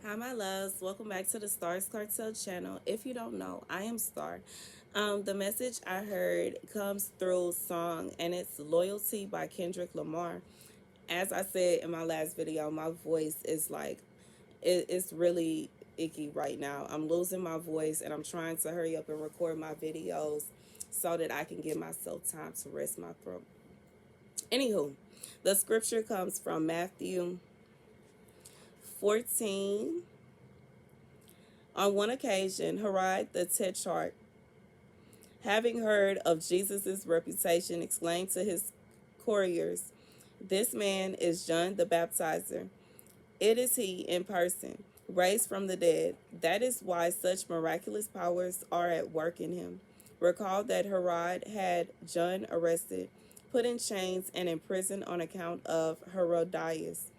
Hi, my loves. Welcome back to the Starscartel channel. If you don't know, I am Star. The message I heard comes through song, and it's Loyalty by Kendrick Lamar. As I said in my last video, my voice is like, it's really icky right now. I'm losing my voice, and I'm trying to hurry up and record my videos so that I can give myself time to rest my throat. Anywho, the scripture comes from Matthew 14. On one occasion, Herod the Tetrarch, having heard of Jesus' reputation, exclaimed to his couriers, "This man is John the Baptizer. It is he in person, raised from the dead. That is why such miraculous powers are at work in him." Recall that Herod had John arrested, put in chains, and imprisoned on account of Herodias,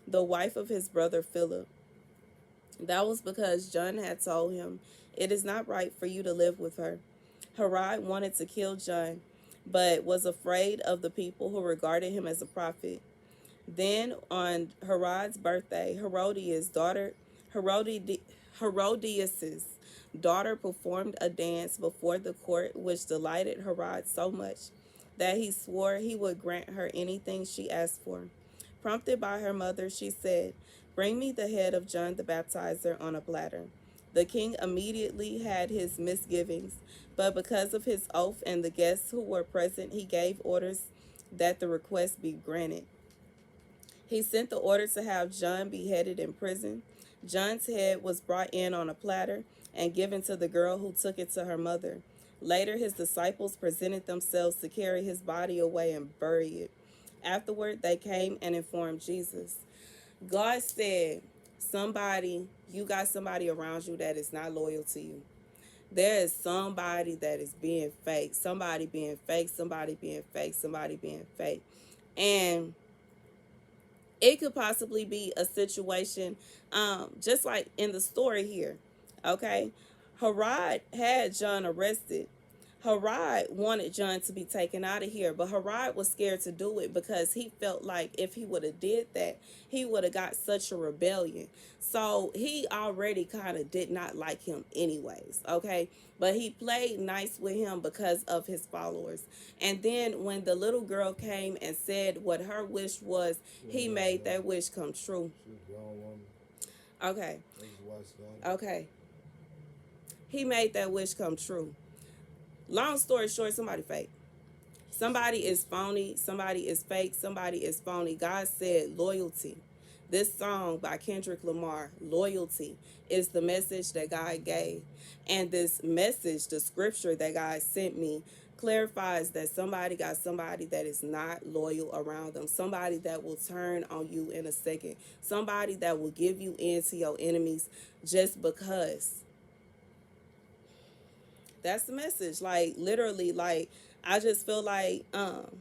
the wife of his brother Philip. That was because John had told him, "It is not right for you to live with her." Herod wanted to kill John, but was afraid of the people who regarded him as a prophet. Then, on Herod's birthday, Herodias's daughter performed a dance before the court, which delighted Herod so much that he swore he would grant her anything she asked for. Prompted by her mother, she said, "Bring me the head of John the Baptizer on a platter." The king immediately had his misgivings, but because of his oath and the guests who were present, he gave orders that the request be granted. He sent the order to have John beheaded in prison. John's head was brought in on a platter and given to the girl, who took it to her mother. Later, his disciples presented themselves to carry his body away and bury it. Afterward, they came and informed Jesus. God said, you got somebody around you that is not loyal to you. There is somebody that is being fake, somebody being fake, somebody being fake, somebody being fake. And it could possibly be a situation, just like in the story here. Okay, Herod had John arrested. Herod wanted John to be taken out of here, but Herod was scared to do it because he felt like if he would have did that, he would have got such a rebellion. So he already kind of did not like him anyways, okay? But he played nice with him because of his followers. And then when the little girl came and said what her wish was, he made that wish come true. Okay. Okay. He made that wish come true. Long story short, somebody fake. Somebody is phony. Somebody is fake. Somebody is phony. God said loyalty. This song by Kendrick Lamar, Loyalty, is the message that God gave. And this message, the scripture that God sent me, clarifies that somebody got somebody that is not loyal around them. Somebody that will turn on you in a second. Somebody that will give you in to your enemies just because. That's the message. Like, literally, like, I just feel like and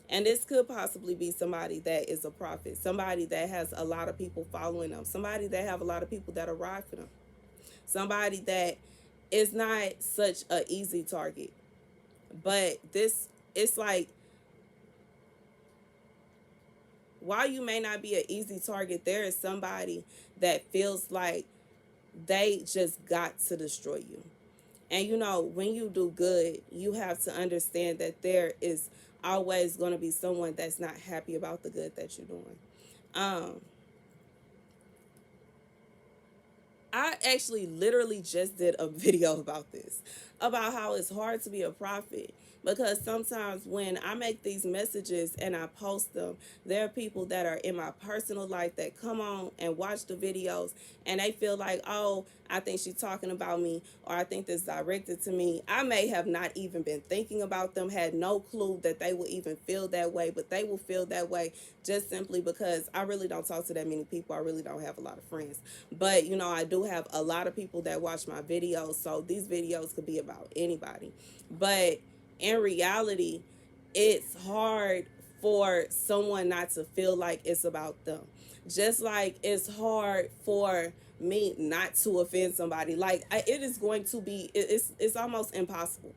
this could possibly be somebody that is a prophet, somebody that has a lot of people following them, somebody that have a lot of people that are ride for them, somebody that is not such a easy target. But this, it's like, while you may not be an easy target, there is somebody that feels like they just got to destroy you. And you know, when you do good, you have to understand that there is always going to be someone that's not happy about the good that you're doing. I actually literally just did a video about this, about how it's hard to be a prophet, because sometimes when I make these messages and I post them, there are people that are in my personal life that come on and watch the videos and they feel like, "Oh, I think she's talking about me," or "I think this directed to me." I may have not even been thinking about them, had no clue that they would even feel that way, but they will feel that way just simply because I really don't talk to that many people. I really don't have a lot of friends. But, you know, I do have a lot of people that watch my videos, so these videos could be about anybody. But in reality, it's hard for someone not to feel like it's about them. Just like it's hard for me not to offend somebody. Like, it is going to be, it's almost impossible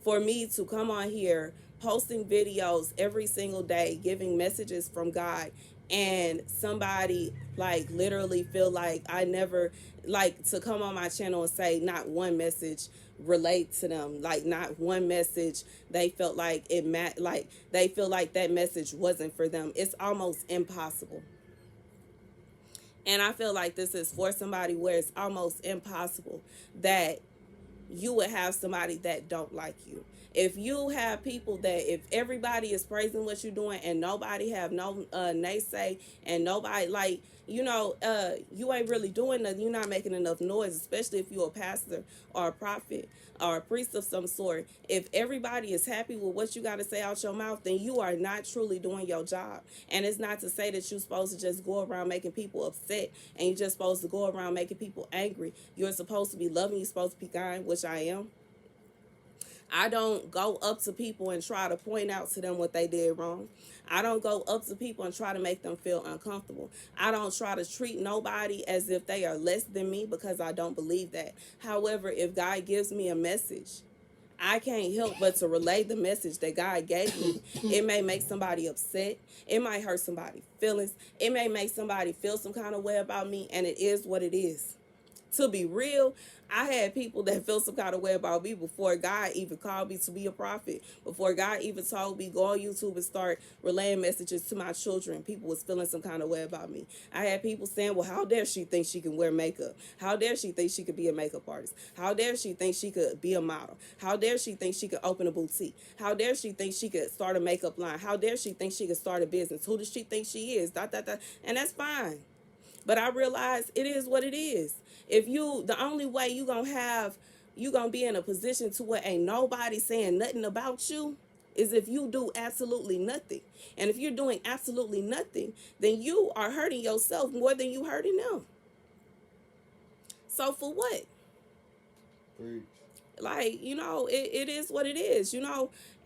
for me to come on here posting videos every single day, giving messages from God, and somebody like literally feel like I never, like, to come on my channel and say not one message relate to them, like not one message they felt like like they feel like that message wasn't for them. It's almost impossible. And I feel like this is for somebody where it's almost impossible that you would have somebody that don't like you. If you have people that, if everybody is praising what you're doing and nobody have no naysay, and nobody like, you ain't really doing nothing, you're not making enough noise, especially if you're a pastor or a prophet or a priest of some sort. If everybody is happy with what you got to say out your mouth, then you are not truly doing your job. And it's not to say that you're supposed to just go around making people upset, and you're just supposed to go around making people angry. You're supposed to be loving, you're supposed to be kind, which I am. I don't go up to people and try to point out to them what they did wrong. I don't go up to people and try to make them feel uncomfortable. I don't try to treat nobody as if they are less than me, because I don't believe that. However, if God gives me a message, I can't help but to relay the message that God gave me. It may make somebody upset. It might hurt somebody's feelings. It may make somebody feel some kind of way about me, and it is what it is. To be real, I had people that felt some kind of way about me before God even called me to be a prophet. Before God even told me go on YouTube and start relaying messages to my children, people was feeling some kind of way about me. I had people saying, well, how dare she think she can wear makeup? How dare she think she could be a makeup artist? How dare she think she could be a model? How dare she think she could open a boutique? How dare she think she could start a makeup line? How dare she think she could start a business? Who does she think she is? Dot, dot, dot. And that's fine. But I realize it is what it is. If you, the only way you gonna be in a position to where ain't nobody saying nothing about you is if you do absolutely nothing. And if you're doing absolutely nothing, then you are hurting yourself more than you hurting them. So for what? Preach. Like, it is what it is,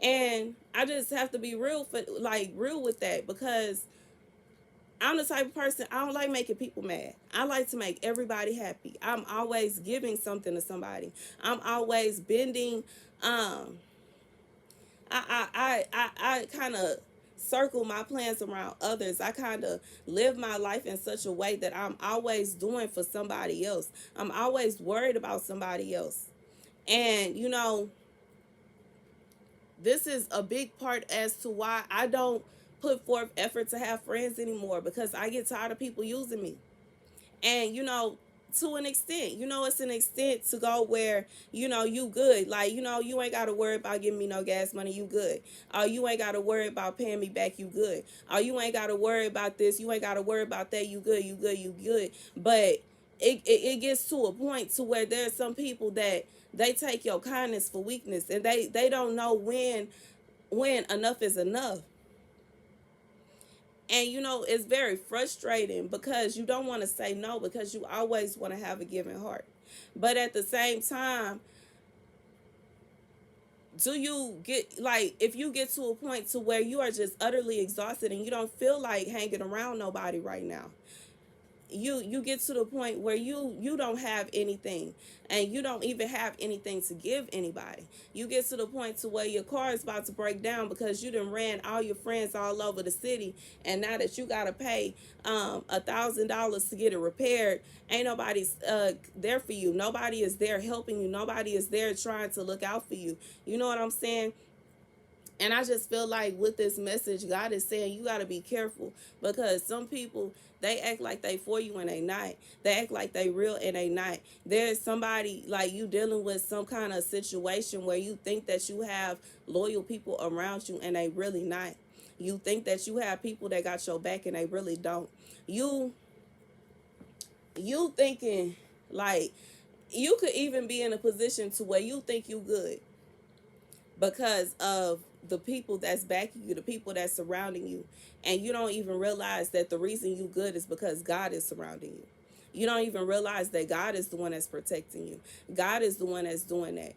and I just have to be real with that, because I'm the type of person, I don't like making people mad. I like to make everybody happy. I'm always giving something to somebody. I'm always bending. I kind of circle my plans around others. I kind of live my life in such a way that I'm always doing for somebody else. I'm always worried about somebody else. And, this is a big part as to why I don't put forth effort to have friends anymore, because I get tired of people using me. And to an extent, it's an extent to go where you good, like, you ain't got to worry about giving me no gas money, you good. You ain't got to worry about paying me back, you good. You ain't got to worry about this, you ain't got to worry about that, you good, you good, you good. But it gets to a point to where there's some people that they take your kindness for weakness, and they don't know when enough is enough. And it's very frustrating, because you don't want to say no, because you always want to have a giving heart. But at the same time, do you get, like, if you get to a point to where you are just utterly exhausted and you don't feel like hanging around nobody right now, you get to the point where you don't have anything, and you don't even have anything to give anybody. You get to the point to where your car is about to break down because you done ran all your friends all over the city, and now that you gotta pay $1,000 to get it repaired, ain't nobody's there for you. Nobody is there helping you. Nobody is there trying to look out for you. You know what I'm saying? And I just feel like with this message, God is saying you got to be careful, because some people, they act like they for you and they not. They act like they real and they not. There's somebody, like, you dealing with some kind of situation where you think that you have loyal people around you and they really not. You think that you have people that got your back and they really don't. You thinking, like, you could even be in a position to where you think you good because of the people that's backing you, the people that's surrounding you. And you don't even realize that the reason you good is because God is surrounding you. You don't even realize that God is the one that's protecting you. God is the one that's doing that.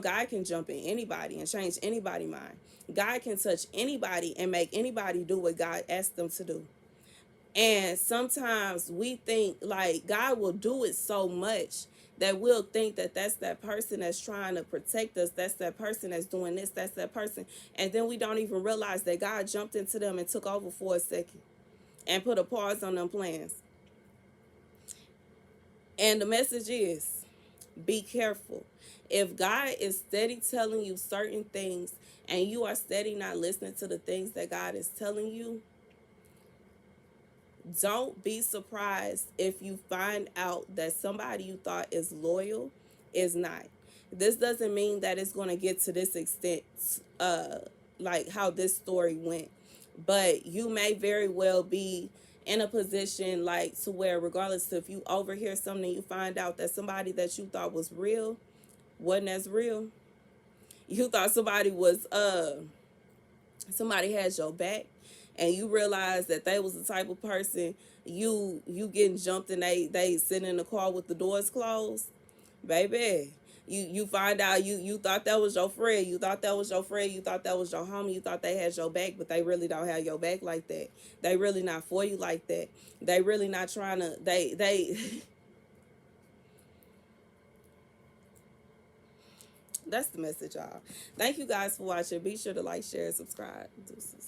God can jump in anybody and change anybody's mind. God can touch anybody and make anybody do what God asked them to do. And sometimes we think like God will do it so much that we'll think that that's that person that's trying to protect us. That's that person that's doing this. That's that person. And then we don't even realize that God jumped into them and took over for a second. and put a pause on them plans. And the message is, be careful. If God is steady telling you certain things and you are steady not listening to the things that God is telling you, don't be surprised if you find out that somebody you thought is loyal is not. This doesn't mean that it's going to get to this extent, like how this story went, but you may very well be in a position like to where, regardless if you overhear something, you find out that somebody that you thought was real wasn't as real. You thought somebody has your back, and you realize that they was the type of person you getting jumped and they sitting in the car with the doors closed, baby. You find out you thought that was your friend, you thought that was your friend, you thought that was your homie, you thought they had your back, but they really don't have your back like that. They really not for you like that. They really not trying to they That's the message, y'all. Thank you guys for watching. Be sure to like, share, and subscribe. Deuces.